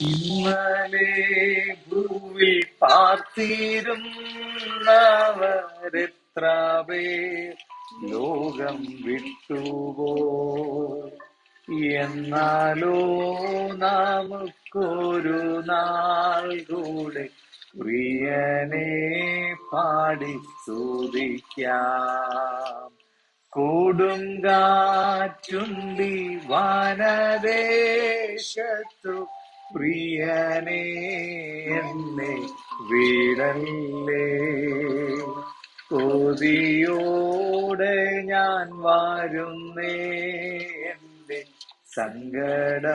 ഇന്നലെ ഭൂവിൽ പാർത്തിരുന്നവരെത്ര പേർ ലോകം വിട്ടുപോ. എന്നാലോ നമുക്കൊരു നാൾ കൂടെ പ്രിയനെ പാടി സ്തുതിക്കാം. കൊടുങ്കാറ്റുണ്ടി വനദേശത്തു പ്രിയനെ എന്നെ വിടല്ലേ. കൊതിയോടെ ഞാൻ വരുന്നേ, എന്റെ സങ്കടമങ്ങു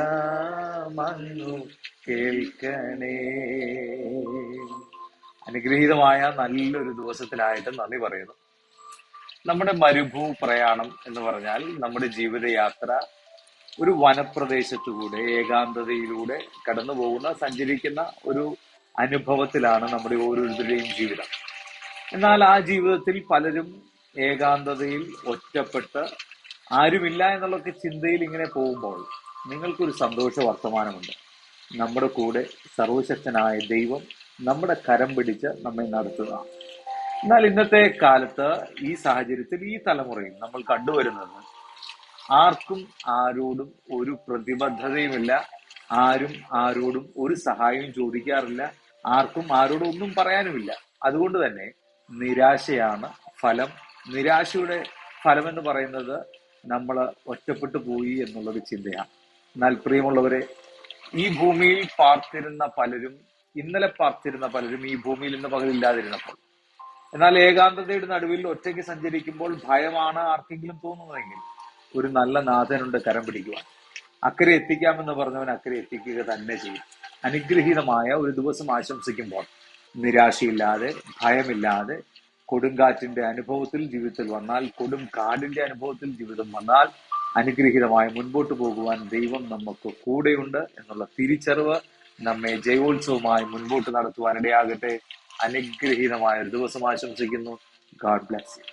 കേൾക്കണേ. അനുഗ്രഹീതമായ നല്ലൊരു ദിവസത്തിനായിട്ട് നന്ദി പറയുന്നു. നമ്മുടെ മരുഭൂ പ്രയാണം എന്ന് പറഞ്ഞാൽ നമ്മുടെ ജീവിതയാത്ര ഒരു വനപ്രദേശത്തുകൂടെ ഏകാന്തതയിലൂടെ കടന്നു പോകുന്ന സഞ്ചരിക്കുന്ന ഒരു അനുഭവത്തിലാണ് നമ്മുടെ ഓരോരുത്തരുടെയും ജീവിതം. എന്നാൽ ആ ജീവിതത്തിൽ പലരും ഏകാന്തതയിൽ ഒറ്റപ്പെട്ട് ആരുമില്ല എന്നുള്ളൊക്കെ ചിന്തയിൽ ഇങ്ങനെ പോകുമ്പോൾ നിങ്ങൾക്കൊരു സന്തോഷ വർത്തമാനമുണ്ട്. നമ്മുടെ കൂടെ സർവശക്തനായ ദൈവം നമ്മുടെ കരം പിടിച്ച് നമ്മെ നടത്തുക. എന്നാൽ ഇന്നത്തെ കാലത്ത് ഈ സാഹചര്യത്തിൽ ഈ തലമുറയിൽ നമ്മൾ കണ്ടുവരുന്നത് ആർക്കും ആരോടും ഒരു പ്രതിബദ്ധതയുമില്ല, ആരും ആരോടും ഒരു സഹായവും ചോദിക്കാറില്ല, ആർക്കും ആരോടും ഒന്നും പറയാനുമില്ല. അതുകൊണ്ട് തന്നെ നിരാശയാണ് ഫലം. നിരാശയുടെ ഫലം എന്ന് പറയുന്നത് നമ്മൾ ഒറ്റപ്പെട്ടു പോയി എന്നുള്ളൊരു ചിന്തയാണ്. എന്നാൽ പ്രിയമുള്ളവരെ, ഈ ഭൂമിയിൽ പാർത്തിരുന്ന പലരും ഇന്നലെ പാർത്തിരുന്ന പലരും ഈ ഭൂമിയിൽ ഇന്ന് പകലില്ലാതിരുന്നപ്പോൾ, എന്നാൽ ഏകാന്തതയുടെ നടുവിൽ ഒറ്റയ്ക്ക് സഞ്ചരിക്കുമ്പോൾ ഭയമാണ് ആർക്കെങ്കിലും തോന്നുന്നതെങ്കിൽ ഒരു നല്ല നാഥനുണ്ട് കരം പിടിക്കുവാൻ. അക്കരെ എത്തിക്കാമെന്ന് പറഞ്ഞവൻ അക്കരെ എത്തിക്കുക തന്നെ ചെയ്യും. അനുഗ്രഹീതമായ ഒരു ദിവസം ആശംസിക്കുമ്പോൾ നിരാശയില്ലാതെ ഭയമില്ലാതെ കൊടുങ്കാറ്റിന്റെ അനുഭവത്തിൽ ജീവിതത്തിൽ വന്നാൽ, കൊടും കാടിന്റെ അനുഭവത്തിൽ ജീവിതം വന്നാൽ അനുഗ്രഹീതമായി മുൻപോട്ട് പോകുവാൻ ദൈവം നമുക്ക് കൂടെയുണ്ട് എന്നുള്ള തിരിച്ചറിവ് നമ്മെ ജയോത്സവമായി മുൻപോട്ട് നടത്തുവാൻ ഇടയാകട്ടെ. അനുഗ്രഹീതമായ ഒരു ദിവസം ആശംസിക്കുന്നു. God bless you.